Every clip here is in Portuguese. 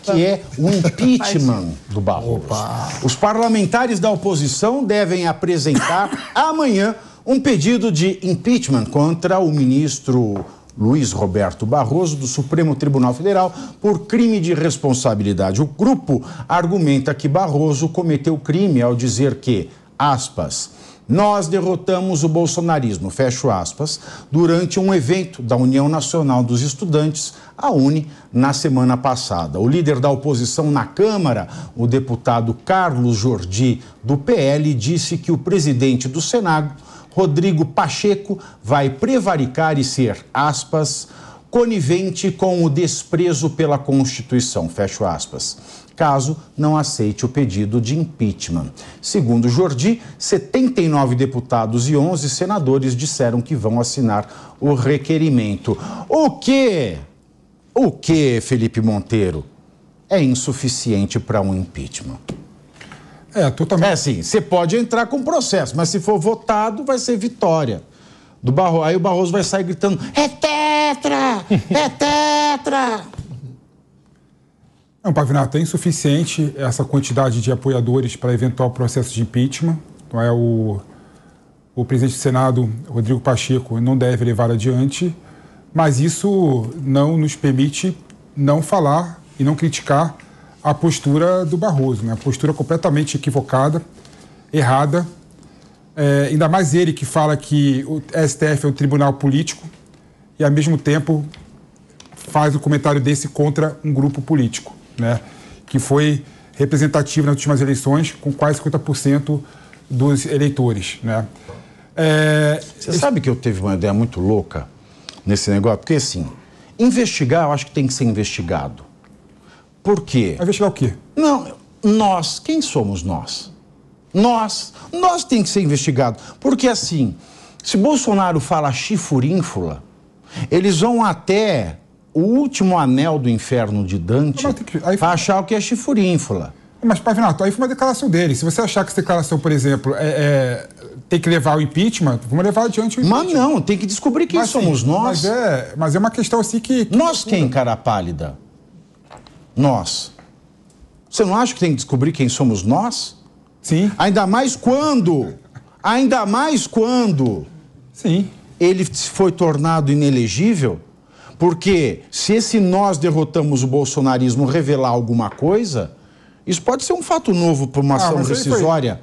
que é o impeachment do Barroso. Os parlamentares da oposição devem apresentar amanhã um pedido de impeachment contra o ministro Luiz Roberto Barroso, do Supremo Tribunal Federal, por crime de responsabilidade. O grupo argumenta que Barroso cometeu crime ao dizer que, aspas, nós derrotamos o bolsonarismo, fecho aspas, durante um evento da União Nacional dos Estudantes, a UNE, na semana passada. O líder da oposição na Câmara, o deputado Carlos Jordi, do PL, disse que o presidente do Senado, Rodrigo Pacheco, vai prevaricar e ser, aspas, conivente com o desprezo pela Constituição, fecho aspas, caso não aceite o pedido de impeachment. Segundo Jordi, 79 deputados e 11 senadores disseram que vão assinar o requerimento. O que, Felipe Monteiro, é insuficiente para um impeachment? Totalmente. É assim, você pode entrar com processo, mas se for votado, vai ser vitória do Barroso. Aí o Barroso vai sair gritando, é tetra! É tetra! Não, Pavinato, é insuficiente essa quantidade de apoiadores para eventual processo de impeachment. Então, o presidente do Senado, Rodrigo Pacheco, não deve levar adiante, mas isso não nos permite não falar e não criticar a postura do Barroso, né? A postura completamente equivocada, errada. Ainda mais ele que fala que o STF é um tribunal político e, ao mesmo tempo, faz um comentário desse contra um grupo político, né, que foi representativo nas últimas eleições, com quase 50% dos eleitores, né? Você sabe que eu tive uma ideia muito louca nesse negócio? Porque, assim, investigar, eu acho que tem que ser investigado. Por quê? Vai investigar o quê? Não, nós, quem somos nós? Nós tem que ser investigado. Porque, assim, se Bolsonaro fala chifurínfula, eles vão até o último anel do inferno de Dante para achar o que é chifurínfula. Mas, Pavinato, aí foi uma declaração dele. Se você achar que essa declaração, por exemplo, tem que levar o impeachment, vamos levar adiante o impeachment. Mas não, tem que descobrir quem somos nós. Mas é uma questão assim que nós quem, cara pálida? Nós. Você não acha que tem que descobrir quem somos nós? Sim. Ainda mais quando Sim. Ele foi tornado inelegível, porque se esse nós derrotamos o bolsonarismo revelar alguma coisa, isso pode ser um fato novo para uma ação rescisória.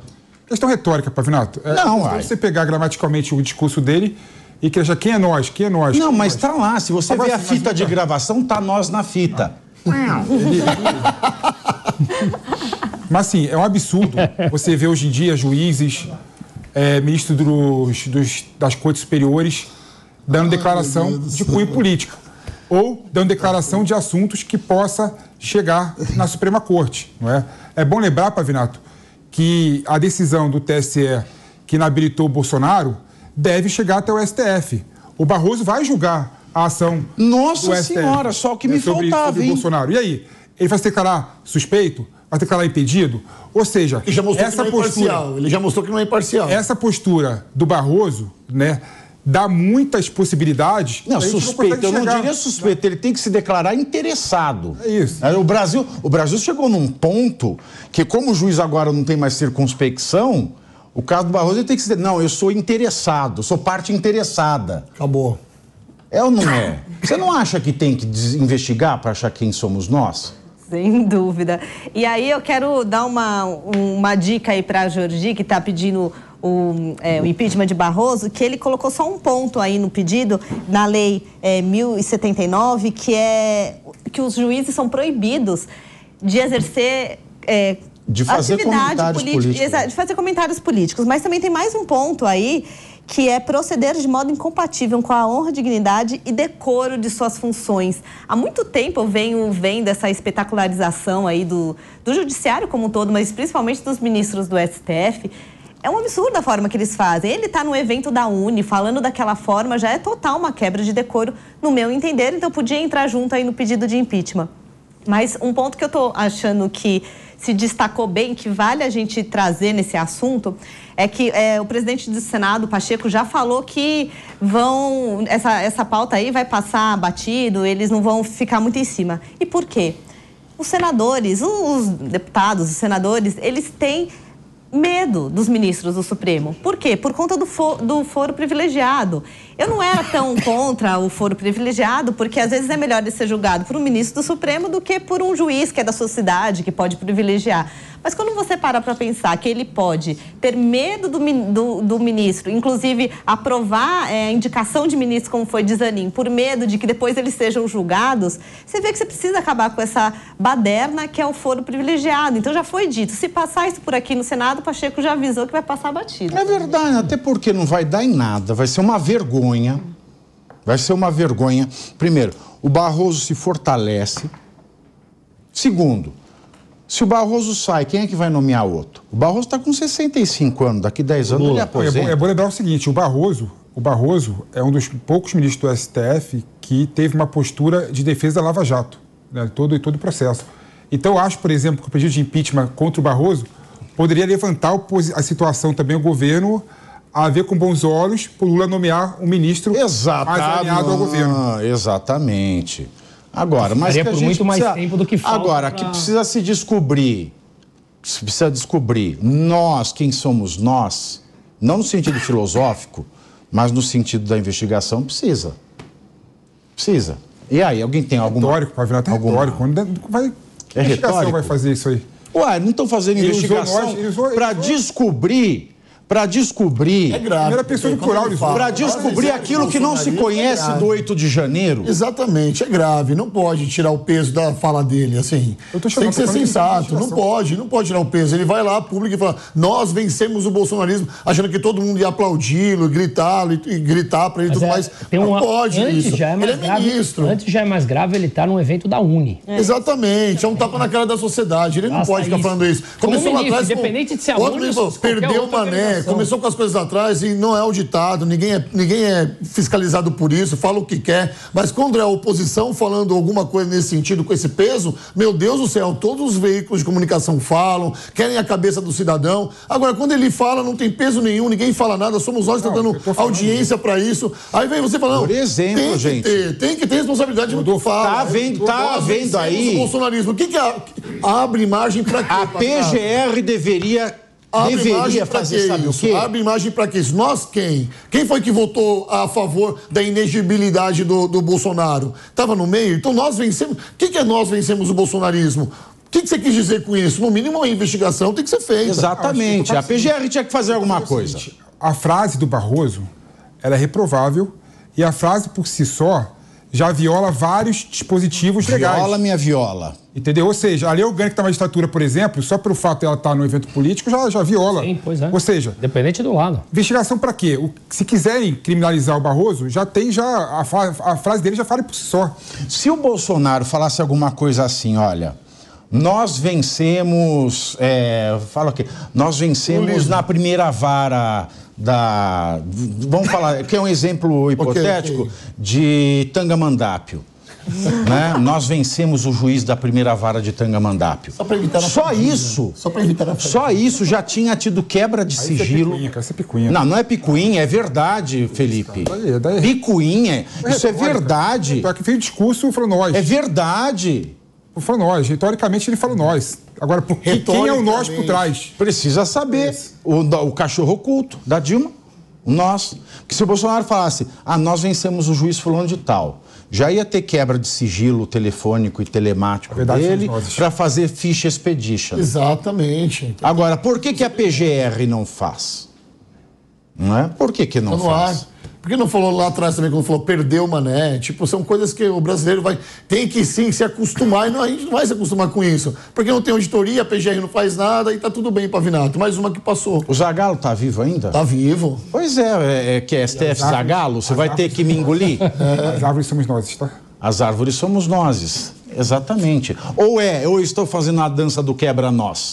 Questão retórica, Pavinato. Não, se você pegar gramaticalmente o discurso dele e que achar quem é nós, quem é nós. Não, mas tá lá. Se você vê a fita de gravação, tá nós na fita. Mas assim, é um absurdo você ver hoje em dia juízes, ministros das cortes superiores dando declaração de cunho político ou dando declaração de assuntos que possa chegar na Suprema Corte, não é? É bom lembrar, Pavinato, que a decisão do TSE que inabilitou o Bolsonaro deve chegar até o STF. O Barroso vai julgar a ação do STF. Senhora, só o que me faltava, sobre o Bolsonaro. E aí? Ele vai se declarar suspeito? Vai declarar impedido? Ou seja, ele já mostrou que não é imparcial. Ele já mostrou que não é imparcial. Essa postura do Barroso, né, dá muitas possibilidades. Não, suspeito, eu não diria suspeito, ele tem que se declarar interessado. É isso. O Brasil chegou num ponto que, como o juiz agora não tem mais circunspecção, o caso do Barroso ele tem que se dizer, não, eu sou interessado, sou parte interessada. Acabou. É ou não é? Você não acha que tem que investigar para achar quem somos nós? Sem dúvida. E aí eu quero dar uma dica aí para a Jordi, que está pedindo o impeachment de Barroso, que ele colocou só um ponto aí no pedido, na lei 1079, que é que os juízes são proibidos de exercer de fazer comentários políticos. Exato, de fazer comentários políticos. Mas também tem mais um ponto aí, que é proceder de modo incompatível com a honra, dignidade e decoro de suas funções. Há muito tempo eu venho vendo essa espetacularização aí do judiciário como um todo, mas principalmente dos ministros do STF. É um absurdo a forma que eles fazem. Ele está no evento da UNE, falando daquela forma, já é total uma quebra de decoro, no meu entender, então podia entrar junto aí no pedido de impeachment. Mas um ponto que eu estou achando que se destacou bem, que vale a gente trazer nesse assunto, é que o presidente do Senado, Pacheco, já falou que essa pauta aí vai passar batido, eles não vão ficar muito em cima. E por quê? os senadores, os deputados, os senadores, eles têm medo dos ministros do Supremo. Por quê? Por conta do foro privilegiado. Eu não era tão contra o foro privilegiado, porque às vezes é melhor ele ser julgado por um ministro do Supremo do que por um juiz que é da sua cidade, que pode privilegiar. Mas quando você para pensar que ele pode ter medo do ministro, inclusive aprovar a indicação de ministro, como foi de Zanin, por medo de que depois eles sejam julgados, você vê que você precisa acabar com essa baderna que é o foro privilegiado. Então já foi dito, se passar isso por aqui no Senado, o Pacheco já avisou que vai passar batido. É verdade, até porque não vai dar em nada, vai ser uma vergonha. Vai ser uma vergonha. Primeiro, o Barroso se fortalece. Segundo, se o Barroso sai, quem é que vai nomear outro? O Barroso está com 65 anos, daqui 10 anos ele aposenta. É bom lembrar o seguinte, o Barroso é um dos poucos ministros do STF que teve uma postura de defesa da Lava Jato, né, todo o processo. Então eu acho, por exemplo, que o pedido de impeachment contra o Barroso poderia levantar a situação também, o governo, a ver com bons olhos por Lula nomear um ministro mais alinhado ao governo. Exatamente. Agora, mas que por muito mais tempo do que falta. Agora, que precisa se descobrir, nós, quem somos nós, não no sentido filosófico, mas no sentido da investigação, precisa. E aí, alguém tem alguma... Retórico, vai virar até retórico. É retórico? Vai fazer isso aí? Ué, não estão fazendo investigação para descobrir... É grave. Primeira pessoa do plural, para descobrir aquilo que não se conhece do 8 de janeiro. Exatamente, é grave. Não pode tirar o peso da fala dele, assim. Tem que ser sensato. Não pode tirar o peso. Ele vai lá, público, e fala: nós vencemos o bolsonarismo, achando que todo mundo ia aplaudi-lo, gritá-lo e gritar para ele e tudo mais. Não pode isso. Ele é ministro. Antes já é mais grave ele estar num evento da Uni. Exatamente. É um tapa na cara da sociedade. Ele não pode ficar falando isso. Começou lá atrás. Independente de ser a Uni, perdeu o Mané. Começou com as coisas atrás e não é auditado, ninguém é fiscalizado por isso, fala o que quer, mas quando é a oposição falando alguma coisa nesse sentido, com esse peso, meu Deus do céu, todos os veículos de comunicação falam, querem a cabeça do cidadão. Agora, quando ele fala, não tem peso nenhum, ninguém fala nada, somos nós dando audiência para isso. Aí vem você falando, por exemplo, tem que ter responsabilidade no que fala. Tá vendo aí? O bolsonarismo, o que abre margem para quê? A PGR deveria fazer, sabe o quê? Abre imagem para quê? Nós quem? Quem foi que votou a favor da inegibilidade do Bolsonaro? Estava no meio? Então nós vencemos. O que é nós vencemos o bolsonarismo? O que você quis dizer com isso? No mínimo, uma investigação tem que ser feita. Exatamente. A PGR tinha que fazer alguma coisa. A frase do Barroso, ela é reprovável e a frase por si só já viola vários dispositivos legais. Viola minha viola. Entendeu? Ou seja, a lei orgânica da magistratura, por exemplo, só pelo fato de ela estar no evento político, já viola. Sim, pois é. Ou seja... Dependente do lado. Investigação para quê? Se quiserem criminalizar o Barroso, a frase dele já fala por si só. Se o Bolsonaro falasse alguma coisa assim, olha, nós vencemos... fala o quê? Nós vencemos na primeira vara... vamos falar, que é um exemplo hipotético de Tangamandápio. Né? Nós vencemos o juiz da primeira vara de Tangamandápio. Só isso já tinha tido quebra de sigilo. Isso é picuinha. Não é picuinha, é verdade, Felipe. Picuinha, isso é verdade. Que fez o discurso falou nós. É verdade. Falou nós, retoricamente ele falou nós. Agora, quem é o nós por trás? Precisa saber. O cachorro oculto da Dilma, o nós. Porque se o Bolsonaro falasse, nós vencemos o juiz fulano de tal, já ia ter quebra de sigilo telefônico e telemático dele para fazer ficha expedition. Exatamente. Agora, por que a PGR não faz? Não é? Por que não faz? Por que não falou lá atrás também, quando falou perdeu o Mané? Tipo, são coisas que o brasileiro tem que sim se acostumar, e a gente não vai se acostumar com isso. Porque não tem auditoria, a PGR não faz nada e tá tudo bem, Pavinato. Mais uma que passou. O Zagallo tá vivo ainda? Tá vivo. Pois que é STF Zagallo, você vai ter que me engolir. As árvores somos nós, tá? As árvores somos nós, exatamente. Ou eu estou fazendo a dança do quebra-nós?